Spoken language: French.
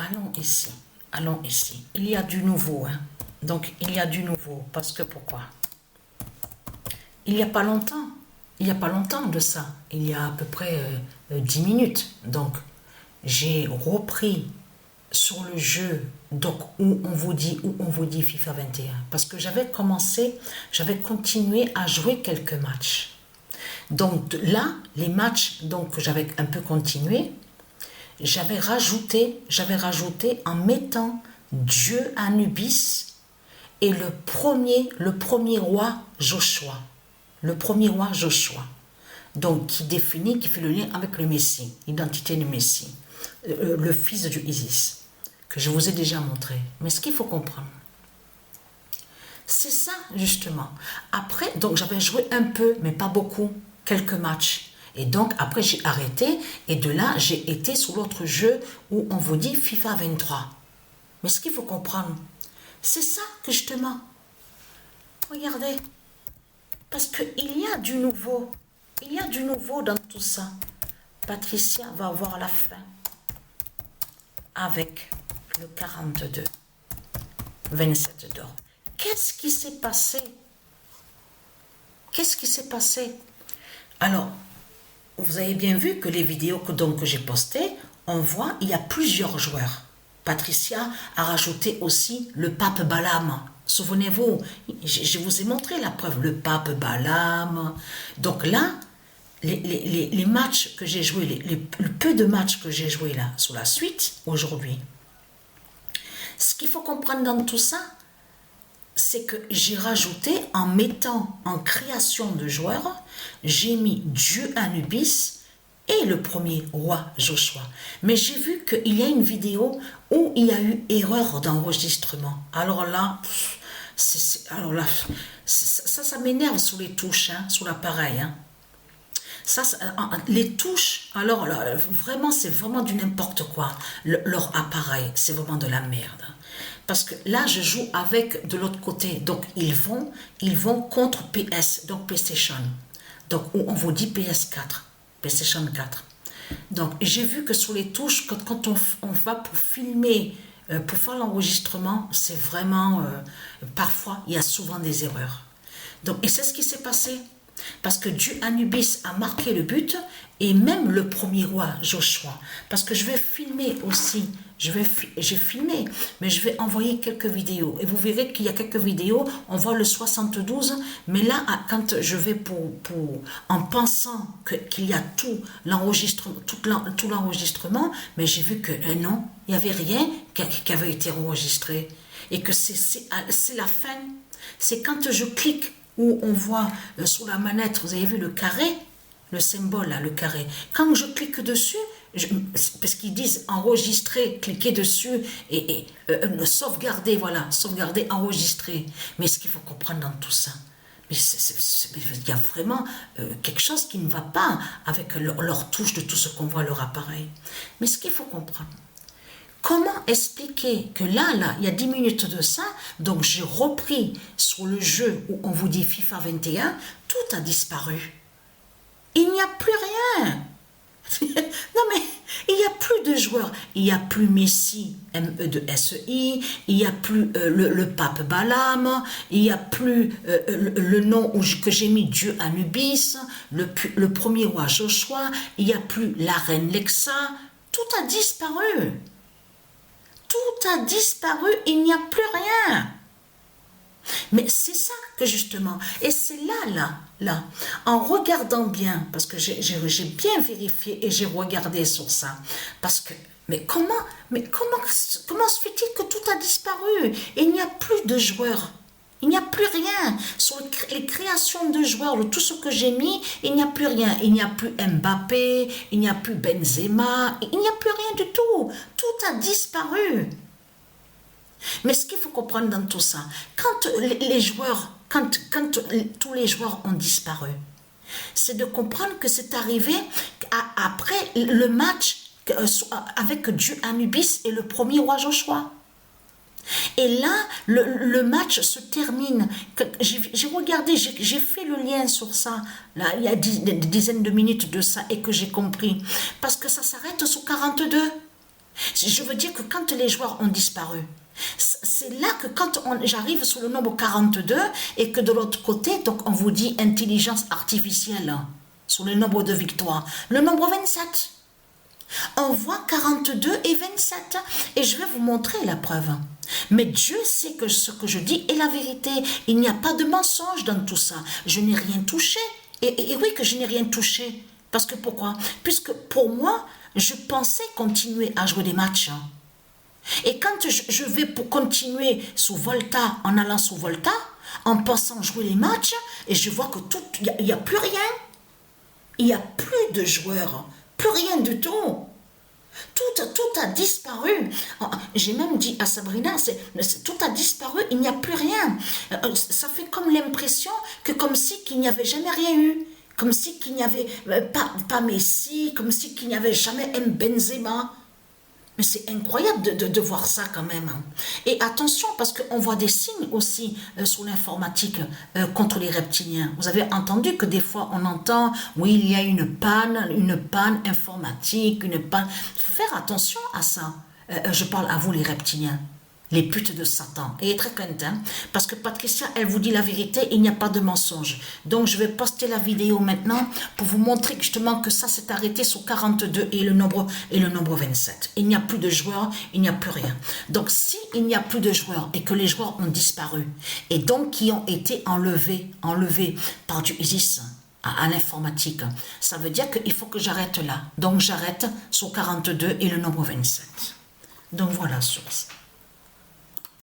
allons ici. Allons ici. Il y a du nouveau. Hein. Donc, il y a du nouveau. Parce que pourquoi? Il n'y a pas longtemps. Il n'y a pas longtemps de ça. Il y a à peu près 10 minutes. Donc, j'ai repris sur le jeu donc où on vous dit FIFA 21. Parce que j'avais continué à jouer quelques matchs. Donc là, les matchs donc, que j'avais un peu continué, j'avais rajouté en mettant Dieu Anubis et le premier roi Joshua. Le premier roi Joshua. Donc qui fait le lien avec le Messie, l'identité du Messie, le fils du Isis, que je vous ai déjà montré. Mais ce qu'il faut comprendre, c'est ça justement. Après, donc j'avais joué un peu, mais pas beaucoup, quelques matchs. Et donc après j'ai arrêté et de là j'ai été sur l'autre jeu où on vous dit FIFA 23. Mais ce qu'il faut comprendre, c'est ça que justement, regardez, parce qu'il y a du nouveau. Il y a du nouveau dans tout ça. Patricia va avoir la fin avec le 42, 27 d'or. Qu'est-ce qui s'est passé? Qu'est-ce qui s'est passé? Alors, vous avez bien vu que les vidéos que j'ai postées, on voit, il y a plusieurs joueurs. Patricia a rajouté aussi le pape Balaam. Souvenez-vous, je vous ai montré la preuve, le pape Balaam. Donc là, les matchs que j'ai joués, le peu de matchs que j'ai joués là, sur la suite, aujourd'hui, ce qu'il faut comprendre dans tout ça, c'est que j'ai rajouté, en mettant en création de joueurs, j'ai mis Dieu Anubis et le premier roi Joshua. Mais j'ai vu qu'il y a une vidéo où il y a eu erreur d'enregistrement. Alors là, ça m'énerve sur les touches, hein, sur l'appareil. Hein. Les touches, alors là, vraiment, c'est vraiment du n'importe quoi. Leur appareil, c'est vraiment de la merde. Parce que là, je joue avec de l'autre côté. Donc, ils vont contre PS, donc PlayStation. Donc, on vous dit PS4, PlayStation 4. Donc, j'ai vu que sur les touches, quand on va pour filmer, pour faire l'enregistrement, c'est vraiment... parfois, il y a souvent des erreurs. Donc, et c'est ce qui s'est passé. Parce que Dieu Anubis a marqué le but et même le premier roi Joshua. Parce que je vais filmer aussi, j'ai filmé, mais je vais envoyer quelques vidéos. Et vous verrez qu'il y a quelques vidéos, on voit le 72, mais là, quand je vais en pensant qu'il y a tout l'enregistrement, mais j'ai vu que non, il n'y avait rien qui avait été enregistré. Et que c'est la fin. C'est quand je clique où on voit sur la manette, vous avez vu le carré, le symbole là, le carré. Quand je clique dessus, parce qu'ils disent enregistrer, cliquez dessus et sauvegarder, voilà, sauvegarder, enregistrer. Mais ce qu'il faut comprendre dans tout ça, mais il y a vraiment quelque chose qui ne va pas avec leur touche de tout ce qu'on voit à leur appareil. Mais ce qu'il faut comprendre, comment expliquer que là, il y a 10 minutes de ça, donc j'ai repris sur le jeu où on vous dit FIFA 21, tout a disparu. Il n'y a plus rien. Non mais, il n'y a plus de joueurs. Il n'y a plus Messi, MESI, il n'y a plus le pape Balaam, il n'y a plus le nom que j'ai mis Dieu Anubis, le premier roi Joshua, il n'y a plus la reine Lexa, tout a disparu. Tout a disparu, il n'y a plus rien. Mais c'est ça que justement, et c'est là, en regardant bien, parce que j'ai bien vérifié et j'ai regardé sur ça, parce que, mais comment se fait-il que tout a disparu? Il n'y a plus de joueurs. Il n'y a plus rien. Sur les créations de joueurs, de tout ce que j'ai mis, il n'y a plus rien. Il n'y a plus Mbappé, il n'y a plus Benzema, il n'y a plus rien du tout. Tout a disparu. Mais ce qu'il faut comprendre dans tout ça, quand les joueurs, quand tous les joueurs ont disparu, c'est de comprendre que c'est arrivé après le match avec Dieu Anubis et le premier roi Joshua. Et là, le match se termine. J'ai regardé, j'ai fait le lien sur ça, là, il y a des dizaines de minutes de ça, et que j'ai compris. Parce que ça s'arrête sur 42. Je veux dire que quand les joueurs ont disparu, c'est là que quand j'arrive sur le nombre 42 et que de l'autre côté, donc on vous dit intelligence artificielle sur le nombre de victoires, le nombre 27. On voit 42 et 27 et je vais vous montrer la preuve. Mais Dieu sait que ce que je dis est la vérité. Il n'y a pas de mensonge dans tout ça. Je n'ai rien touché. Et oui que je n'ai rien touché. Parce que pourquoi? Puisque pour moi, je pensais continuer à jouer des matchs. Et quand je vais pour continuer sous Volta, en allant sous Volta, en pensant jouer les matchs, et je vois que tout, il n'y a plus rien. Il n'y a plus de joueurs. Plus rien du tout. Tout a disparu. J'ai même dit à Sabrina, tout a disparu, il n'y a plus rien. Ça fait comme l'impression que comme si qu'il n'y avait jamais rien eu. Comme si qu'il n'y avait pas Messi, comme si qu'il n'y avait jamais un Benzema. Mais c'est incroyable de voir ça quand même. Et attention, parce qu'on voit des signes aussi sur l'informatique contre les reptiliens. Vous avez entendu que des fois on entend, oui, il y a une panne informatique, une panne. Il faut faire attention à ça. Je parle à vous les reptiliens. Les putes de Satan. Et très contente, hein, parce que Patricia, elle vous dit la vérité, il n'y a pas de mensonge. Donc, je vais poster la vidéo maintenant pour vous montrer justement que ça s'est arrêté sur 42 et le nombre 27. Il n'y a plus de joueurs, il n'y a plus rien. Donc, si il n'y a plus de joueurs et que les joueurs ont disparu et donc qui ont été enlevés par du ISIS à l'informatique, ça veut dire qu'il faut que j'arrête là. Donc, j'arrête sur 42 et le nombre 27. Donc, voilà, source.